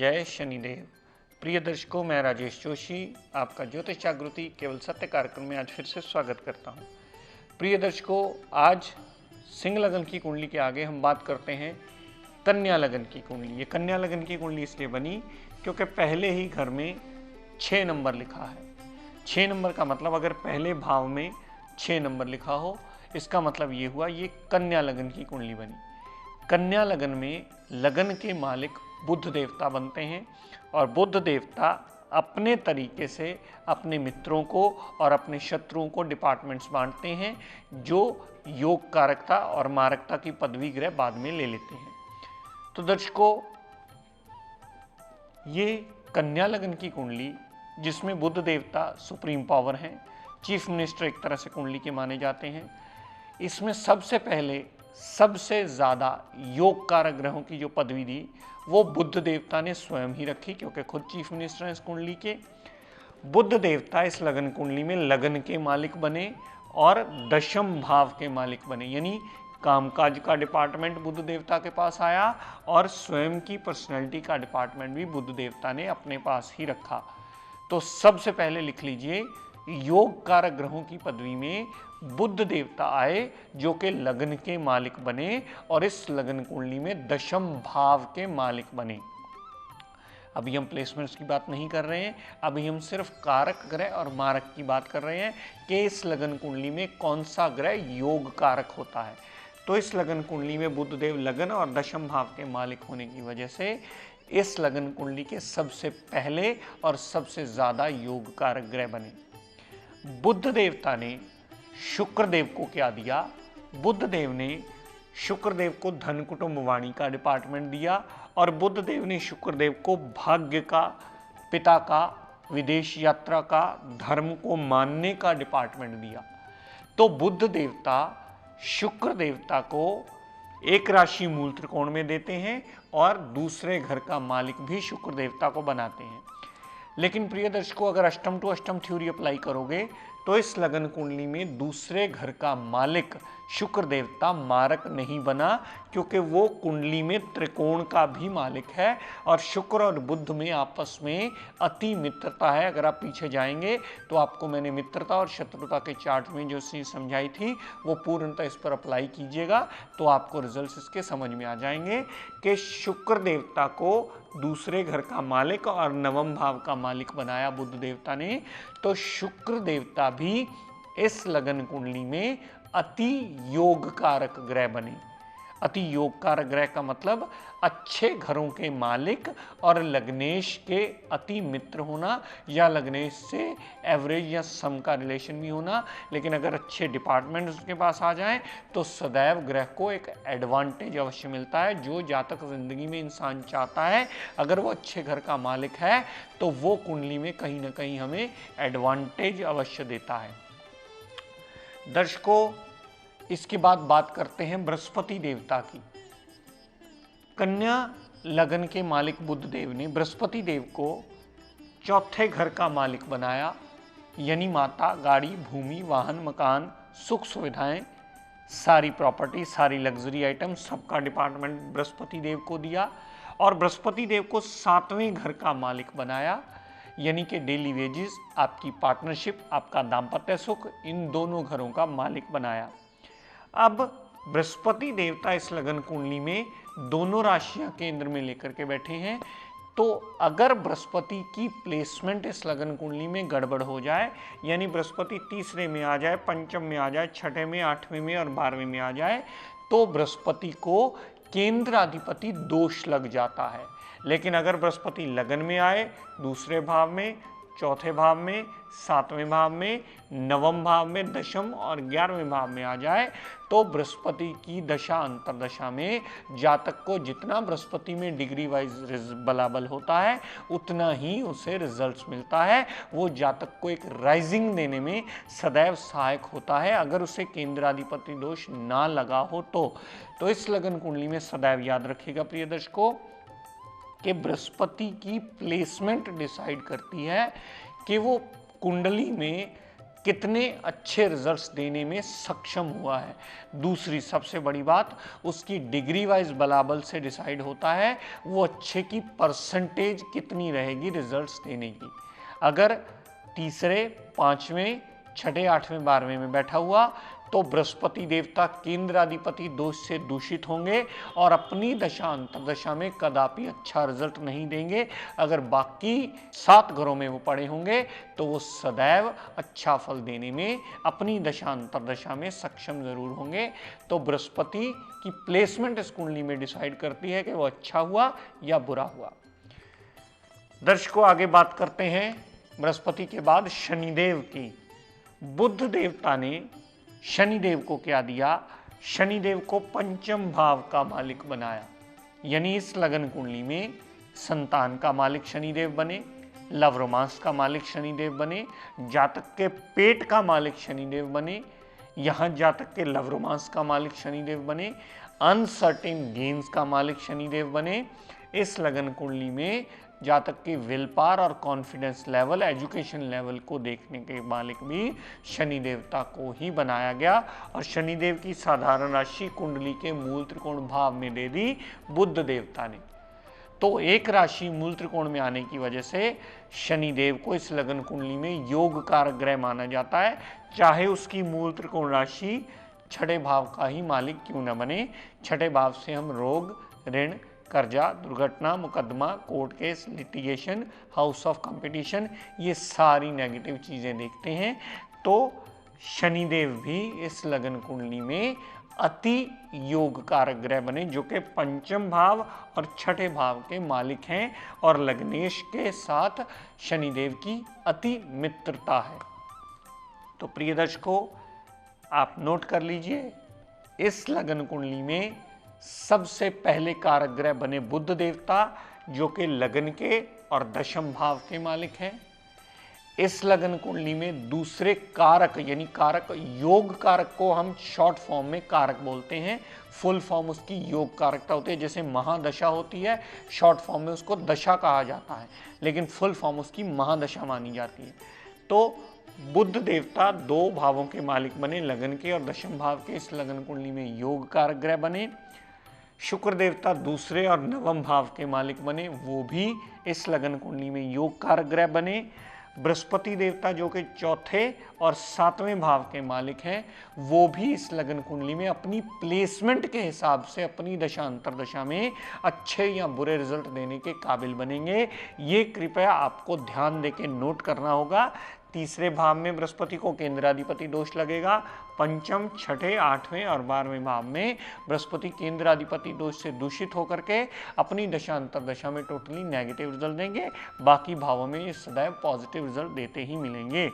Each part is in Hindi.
जय शनिदेव। प्रिय दर्शकों, मैं राजेश जोशी आपका ज्योतिष जागृति केवल सत्य कार्यक्रम में आज फिर से स्वागत करता हूं। प्रिय दर्शकों, आज सिंह लगन की कुंडली के आगे हम बात करते हैं कन्या लगन की कुंडली। ये कन्या लगन की कुंडली इसलिए बनी क्योंकि पहले ही घर में 6 नंबर लिखा है। 6 नंबर का मतलब अगर पहले भाव में 6 नंबर लिखा हो, इसका मतलब ये हुआ ये कन्या लगन की कुंडली बनी। कन्या लगन में लगन के मालिक बुध देवता बनते हैं और बुध देवता अपने तरीके से अपने मित्रों को और अपने शत्रुओं को डिपार्टमेंट्स बांटते हैं, जो योग कारकता और मारकता की पदवी ग्रह बाद में ले लेते हैं। तो दर्शकों, ये कन्या लगन की कुंडली जिसमें बुध देवता सुप्रीम पावर हैं, चीफ मिनिस्टर एक तरह से कुंडली के माने जाते हैं, इसमें सबसे पहले सबसे ज़्यादा योग कारक ग्रहों की जो पदवी दी वो बुध देवता ने स्वयं ही रखी, क्योंकि खुद चीफ मिनिस्टर हैं इस कुंडली के। बुध देवता इस लगन कुंडली में लगन के मालिक बने और दशम भाव के मालिक बने, यानी कामकाज का डिपार्टमेंट बुध देवता के पास आया और स्वयं की पर्सनैलिटी का डिपार्टमेंट भी बुध देवता ने अपने पास ही रखा। तो सबसे पहले लिख लीजिए, योग कारक ग्रहों की पदवी में बुध देवता आए जो कि लगन के मालिक बने और इस लगन कुंडली में दशम भाव के मालिक बने। अभी हम प्लेसमेंट्स की बात नहीं कर रहे हैं, अभी हम सिर्फ कारक ग्रह और मारक की बात कर रहे हैं कि इस लगन कुंडली में कौन सा ग्रह योग कारक होता है। तो इस लगन कुंडली में बुध देव लगन और दशम भाव के मालिक होने की वजह से इस लगन कुंडली के सबसे पहले और सबसे ज्यादा योग कारक ग्रह बने। बुध देवता ने शुक्रदेव को क्या दिया? बुध देव ने शुक्रदेव को धन कुटुंब वाणी का डिपार्टमेंट दिया और बुध देव ने शुक्रदेव को भाग्य का, पिता का, विदेश यात्रा का, धर्म को मानने का डिपार्टमेंट दिया। तो बुध देवता शुक्र देवता को एक राशि मूल त्रिकोण में देते हैं और दूसरे घर का मालिक भी शुक्र देवता को बनाते हैं। लेकिन प्रिय दर्शकों, अगर अष्टम टू अष्टम थ्योरी अप्लाई करोगे तो इस लगन कुंडली में दूसरे घर का मालिक शुक्र देवता मारक नहीं बना, क्योंकि वो कुंडली में त्रिकोण का भी मालिक है और शुक्र और बुध में आपस में अति मित्रता है। अगर आप पीछे जाएंगे तो आपको मैंने मित्रता और शत्रुता के चार्ट में जो चीज समझाई थी वो पूर्णतः इस पर अप्लाई कीजिएगा, तो आपको रिजल्ट्स इसके समझ में आ जाएंगे कि शुक्र देवता को दूसरे घर का मालिक और नवम भाव का मालिक बनाया बुध देवता ने। तो शुक्र देवता भी इस लगन कुंडली में अति योग कारक ग्रह बने। अति योग कारक ग्रह का मतलब अच्छे घरों के मालिक और लग्नेश के अति मित्र होना, या लग्नेश से एवरेज या सम का रिलेशन भी होना। लेकिन अगर अच्छे डिपार्टमेंट उसके पास आ जाएं तो सदैव ग्रह को एक एडवांटेज अवश्य मिलता है। जो जातक जिंदगी में इंसान चाहता है, अगर वो अच्छे घर का मालिक है तो वो कुंडली में कहीं ना कहीं हमें एडवांटेज अवश्य देता है। दर्शकों, इसके बाद बात करते हैं बृहस्पति देवता की। कन्या लगन के मालिक बुध देव ने बृहस्पति देव को चौथे घर का मालिक बनाया, यानी माता, गाड़ी, भूमि, वाहन, मकान, सुख सुविधाएं, सारी प्रॉपर्टी, सारी लग्जरी आइटम, सबका डिपार्टमेंट बृहस्पति देव को दिया। और बृहस्पति देव को 7वें घर का मालिक बनाया, यानी कि डेली वेजेस, आपकी पार्टनरशिप, आपका दाम्पत्य सुख, इन दोनों घरों का मालिक बनाया। अब बृहस्पति देवता इस लगन कुंडली में दोनों राशियां केंद्र में लेकर के बैठे हैं। तो अगर बृहस्पति की प्लेसमेंट इस लगन कुंडली में गड़बड़ हो जाए, यानी बृहस्पति तीसरे में आ जाए, पंचम में आ जाए, छठे में, 8वें में और 12वें में आ जाए, तो बृहस्पति को केंद्राधिपति दोष लग जाता है। लेकिन अगर बृहस्पति लगन में आए, दूसरे भाव में, चौथे भाव में, 7वें भाव में, नवम भाव में, दशम और 11वें भाव में आ जाए, तो बृहस्पति की दशा अंतरदशा में जातक को जितना बृहस्पति में डिग्री वाइज बलाबल होता है उतना ही उसे रिजल्ट्स मिलता है। वो जातक को एक राइजिंग देने में सदैव सहायक होता है, अगर उसे केंद्राधिपति दोष ना लगा हो तो इस लगन कुंडली में सदैव याद रखिएगा प्रिय दर्शकों कि बृहस्पति की प्लेसमेंट डिसाइड करती है कि वो कुंडली में कितने अच्छे रिजल्ट्स देने में सक्षम हुआ है। दूसरी सबसे बड़ी बात, उसकी डिग्री वाइज बलाबल से डिसाइड होता है वो अच्छे की परसेंटेज कितनी रहेगी रिजल्ट्स देने की। अगर तीसरे, पांचवें, छठे, आठवें, 12वें में बैठा हुआ तो बृहस्पति देवता केंद्राधिपति दोष से दूषित होंगे और अपनी दशा अंतर्दशा में कदापि अच्छा रिजल्ट नहीं देंगे। अगर बाकी 7 घरों में वो पड़े होंगे तो वो सदैव अच्छा फल देने में अपनी दशा अंतर्दशा में सक्षम जरूर होंगे। तो बृहस्पति की प्लेसमेंट इस कुंडली में डिसाइड करती है कि वो अच्छा हुआ या बुरा हुआ। दर्शकों, आगे बात करते हैं बृहस्पति के बाद शनिदेव की। बुध देवता ने शनिदेव को क्या दिया? शनिदेव को पंचम भाव का मालिक बनाया, यानी इस लगन कुंडली में संतान का मालिक शनिदेव बने, लव रोमांस का मालिक शनिदेव बने, जातक के पेट का मालिक शनिदेव बने, यहां जातक के लव रोमांस का मालिक शनिदेव बने, अनसर्टेन गेन्स का मालिक शनिदेव बने। इस लगन कुंडली में जातक की विल पावर और कॉन्फिडेंस लेवल, एजुकेशन लेवल को देखने के मालिक भी शनि देवता को ही बनाया गया और शनिदेव की साधारण राशि कुंडली के मूल त्रिकोण भाव में दे दी बुध देवता ने। तो एक राशि मूल त्रिकोण में आने की वजह से शनिदेव को इस लगन कुंडली में योग कारक ग्रह माना जाता है, चाहे उसकी मूल त्रिकोण राशि छठे भाव का ही मालिक क्यों न बने। छठे भाव से हम रोग, ऋण, कर्जा, दुर्घटना, मुकदमा, court case, litigation, house of competition, ये सारी नेगेटिव चीजें देखते हैं। तो शनिदेव भी इस लगन कुंडली में अति योग कारक ग्रह बने, जो कि पंचम भाव और छठे भाव के मालिक हैं और लग्नेश के साथ शनिदेव की अति मित्रता है। तो प्रिय दर्शकों, आप नोट कर लीजिए, इस लगन कुंडली में सबसे पहले कारक ग्रह बने बुध देवता, जो कि लगन के और दशम भाव के मालिक हैं। इस लगन कुंडली में दूसरे कारक, यानी कारक, योग कारक को हम शॉर्ट फॉर्म में कारक बोलते हैं, फुल फॉर्म उसकी योग कारकता होती है। जैसे महादशा होती है, शॉर्ट फॉर्म में उसको दशा कहा जाता है, लेकिन फुल फॉर्म उसकी महादशा मानी जाती है। तो बुध देवता 2 भावों के मालिक बने, लगन के और दशम भाव के। इस लगन कुंडली में योग कारक ग्रह बने। शुक्र देवता दूसरे और नवम भाव के मालिक बने, वो भी इस लगन कुंडली में योग कारक ग्रह बने। बृहस्पति देवता जो कि चौथे और 7वें भाव के मालिक हैं, वो भी इस लगन कुंडली में अपनी प्लेसमेंट के हिसाब से अपनी दशा अंतर्दशा में अच्छे या बुरे रिजल्ट देने के काबिल बनेंगे। ये कृपया आपको ध्यान देके नोट करना होगा। तीसरे भाव में बृहस्पति को केंद्राधिपति दोष लगेगा। पंचम, छठे, 8वें और 12वें भाव में बृहस्पति केंद्राधिपति दोष से दूषित होकर के अपनी दशा अंतर्दशा में टोटली नेगेटिव रिजल्ट देंगे। बाकी भावों में ये सदैव पॉजिटिव रिजल्ट देते ही मिलेंगे।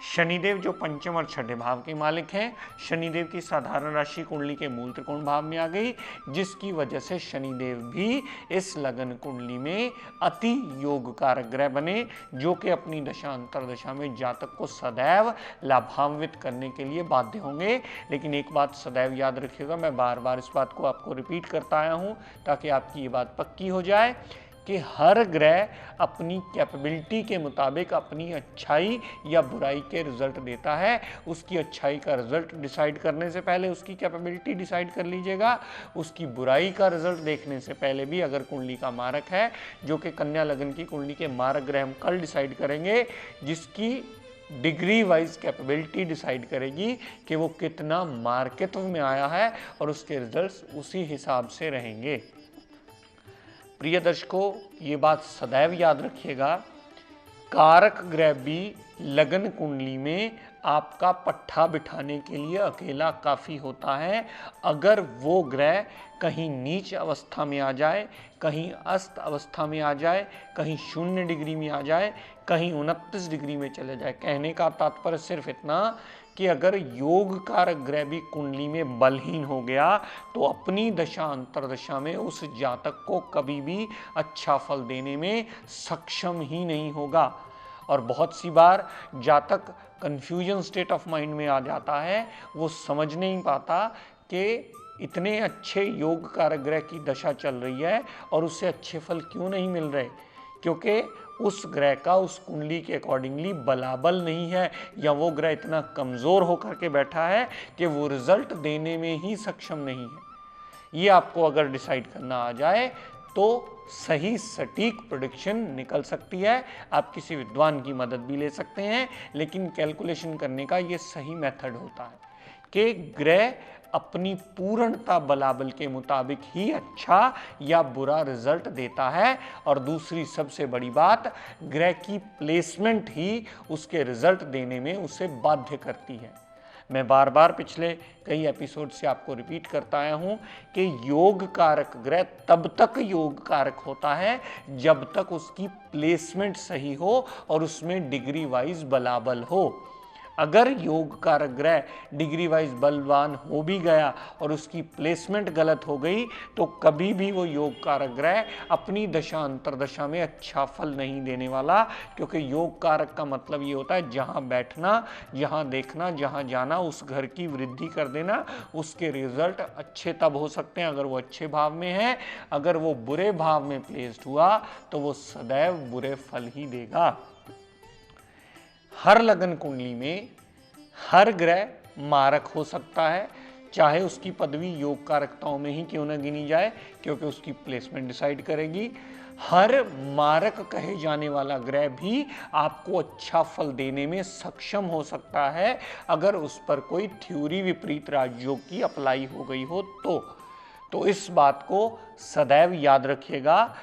शनिदेव जो पंचम और छठे भाव के मालिक हैं, शनिदेव की साधारण राशि कुंडली के मूल त्रिकोण भाव में आ गई, जिसकी वजह से शनिदेव भी इस लगन कुंडली में अति योग कारक ग्रह बने, जो कि अपनी दशा अंतर्दशा में जातक को सदैव लाभान्वित करने के लिए बाध्य होंगे। लेकिन एक बात सदैव याद रखिएगा, मैं बार बार इस बात को आपको रिपीट करता आया हूँ ताकि आपकी ये बात पक्की हो जाए कि हर ग्रह अपनी कैपेबिलिटी के मुताबिक अपनी अच्छाई या बुराई के रिजल्ट देता है। उसकी अच्छाई का रिजल्ट डिसाइड करने से पहले उसकी कैपेबिलिटी डिसाइड कर लीजिएगा। उसकी बुराई का रिजल्ट देखने से पहले भी, अगर कुंडली का मारक है, जो कि कन्या लगन की कुंडली के मारक ग्रह हम कल डिसाइड करेंगे, जिसकी डिग्री वाइज कैपेबिलिटी डिसाइड करेगी कि वो कितना मार्केत्व में आया है और उसके रिजल्ट्स उसी हिसाब से रहेंगे। प्रिय दर्शकों, ये बात सदैव याद रखिएगा, कारक ग्रह भी लगन कुंडली में आपका पट्टा बिठाने के लिए अकेला काफ़ी होता है। अगर वो ग्रह कहीं नीच अवस्था में आ जाए, कहीं अस्त अवस्था में आ जाए, कहीं 0 डिग्री में आ जाए, कहीं 29 डिग्री में चले जाए। कहने का तात्पर्य सिर्फ इतना कि अगर योग कारक ग्रह भी कुंडली में बलहीन हो गया तो अपनी दशा अंतर्दशा में उस जातक को कभी भी अच्छा फल देने में सक्षम ही नहीं होगा। और बहुत सी बार जातक कंफ्यूजन स्टेट ऑफ माइंड में आ जाता है, वो समझ नहीं पाता कि इतने अच्छे योग कारक ग्रह की दशा चल रही है और उससे अच्छे फल क्यों नहीं मिल रहे। क्योंकि उस ग्रह का उस कुंडली के अकॉर्डिंगली बलाबल नहीं है, या वो ग्रह इतना कमज़ोर होकर के बैठा है कि वो रिजल्ट देने में ही सक्षम नहीं है। ये आपको अगर डिसाइड करना आ जाए तो सही सटीक प्रेडिक्शन निकल सकती है। आप किसी विद्वान की मदद भी ले सकते हैं, लेकिन कैलकुलेशन करने का ये सही मेथड होता है कि ग्रह अपनी पूर्णता बलाबल के मुताबिक ही अच्छा या बुरा रिजल्ट देता है। और दूसरी सबसे बड़ी बात, ग्रह की प्लेसमेंट ही उसके रिजल्ट देने में उसे बाध्य करती है। मैं बार बार पिछले कई एपिसोड से आपको रिपीट करता आया हूं कि योग कारक ग्रह तब तक योग कारक होता है जब तक उसकी प्लेसमेंट सही हो और उसमें डिग्री वाइज बलाबल हो। अगर योग कारक ग्रह डिग्री वाइज बलवान हो भी गया और उसकी प्लेसमेंट गलत हो गई तो कभी भी वो योग कारक ग्रह अपनी दशा अंतरदशा में अच्छा फल नहीं देने वाला, क्योंकि योग कारक का मतलब ये होता है जहाँ बैठना, जहाँ देखना, जहाँ जाना, उस घर की वृद्धि कर देना। उसके रिजल्ट अच्छे तब हो सकते हैं अगर वो अच्छे भाव में है। अगर वो बुरे भाव में प्लेस्ड हुआ तो वो सदैव बुरे फल ही देगा। हर लगन कुंडली में हर ग्रह मारक हो सकता है, चाहे उसकी पदवी योग कारकताओं में ही क्यों न गिनी जाए, क्योंकि उसकी प्लेसमेंट डिसाइड करेगी। हर मारक कहे जाने वाला ग्रह भी आपको अच्छा फल देने में सक्षम हो सकता है अगर उस पर कोई थ्योरी विपरीत राजयोग की अप्लाई हो गई हो तो इस बात को सदैव याद रखिएगा।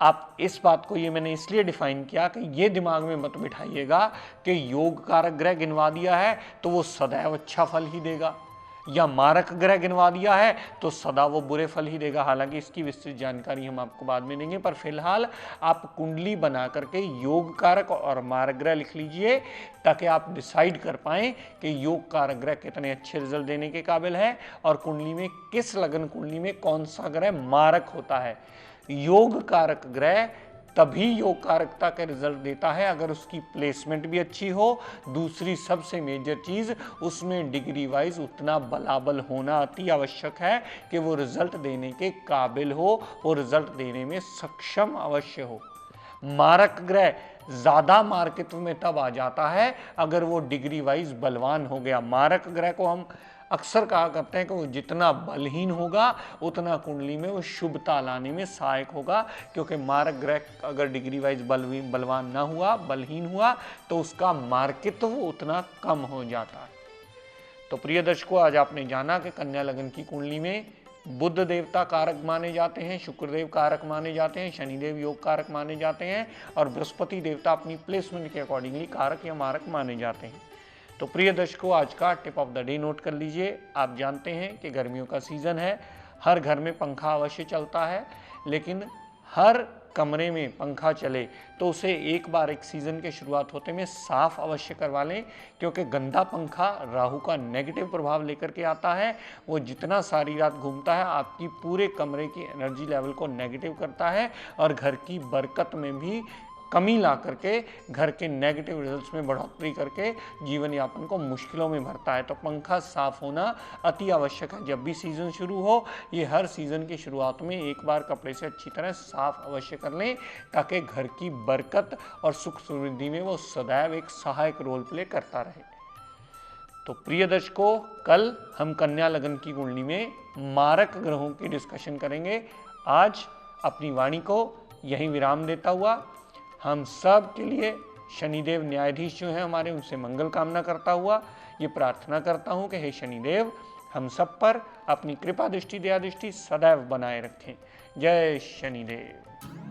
आप इस बात को, ये मैंने इसलिए डिफाइन किया कि ये दिमाग में मत बिठाइएगा कि योग कारक ग्रह गिनवा दिया है तो वो सदैव अच्छा फल ही देगा, या मारक ग्रह गिनवा दिया है तो सदा वो बुरे फल ही देगा। हालांकि इसकी विस्तृत जानकारी हम आपको बाद में देंगे, पर फिलहाल आप कुंडली बना करके योग कारक और मारक ग्रह लिख लीजिए ताकि आप डिसाइड कर पाएं कि योग कारक ग्रह कितने अच्छे रिजल्ट देने के काबिल है और कुंडली में किस लगन कुंडली में कौन सा ग्रह मारक होता है। योग कारक ग्रह तभी योग कारकता का रिजल्ट देता है अगर उसकी प्लेसमेंट भी अच्छी हो। दूसरी सबसे मेजर चीज, उसमें डिग्री वाइज उतना बलाबल होना अति आवश्यक है कि वो रिजल्ट देने के काबिल हो, वो रिजल्ट देने में सक्षम अवश्य हो। मारक ग्रह ज्यादा मार्कित्व में तब आ जाता है अगर वो डिग्री वाइज बलवान हो गया। मारक ग्रह को हम अक्सर कहा करते हैं कि वो जितना बलहीन होगा उतना कुंडली में वो शुभता लाने में सहायक होगा, क्योंकि मारक ग्रह अगर डिग्री वाइज बलवान ना हुआ, बलहीन हुआ, तो उसका मार्कित्व उतना कम हो जाता है। तो प्रिय दर्शकों, आज आपने जाना कि कन्या लगन की कुंडली में बुध देवता कारक माने जाते हैं, शुक्रदेव कारक माने जाते हैं, शनिदेव योग कारक माने जाते हैं और बृहस्पति देवता अपनी प्लेसमेंट के अकॉर्डिंगली कारक या मारक माने जाते हैं। तो प्रिय दर्शकों, आज का tip of the day note कर लीजिए। आप जानते हैं कि गर्मियों का सीज़न है, हर घर में पंखा अवश्य चलता है, लेकिन हर कमरे में पंखा चले तो उसे एक बार एक सीज़न के शुरुआत होते में साफ अवश्य करवा लें, क्योंकि गंदा पंखा राहु का नेगेटिव प्रभाव लेकर के आता है। वो जितना सारी रात घूमता है आपकी पूरे कमरे की एनर्जी लेवल को नेगेटिव करता है और घर की बरकत में भी कमी ला करके घर के नेगेटिव रिजल्ट्स में बढ़ोतरी करके जीवन यापन को मुश्किलों में भरता है। तो पंखा साफ होना अति आवश्यक है। जब भी सीज़न शुरू हो, ये हर सीज़न की शुरुआत में एक बार कपड़े से अच्छी तरह साफ अवश्य कर लें, ताकि घर की बरकत और सुख समृद्धि में वो सदैव एक सहायक रोल प्ले करता रहे। तो प्रिय दर्शकों, कल हम कन्या लगन की कुंडली में मारक ग्रहों की डिस्कशन करेंगे। आज अपनी वाणी को यहीं विराम देता हुआ हम सब के लिए शनिदेव न्यायाधीश जो हैं हमारे, उनसे मंगल कामना करता हुआ ये प्रार्थना करता हूँ कि हे शनिदेव हम सब पर अपनी कृपा दृष्टि दया दृष्टि सदैव बनाए रखें। जय शनिदेव।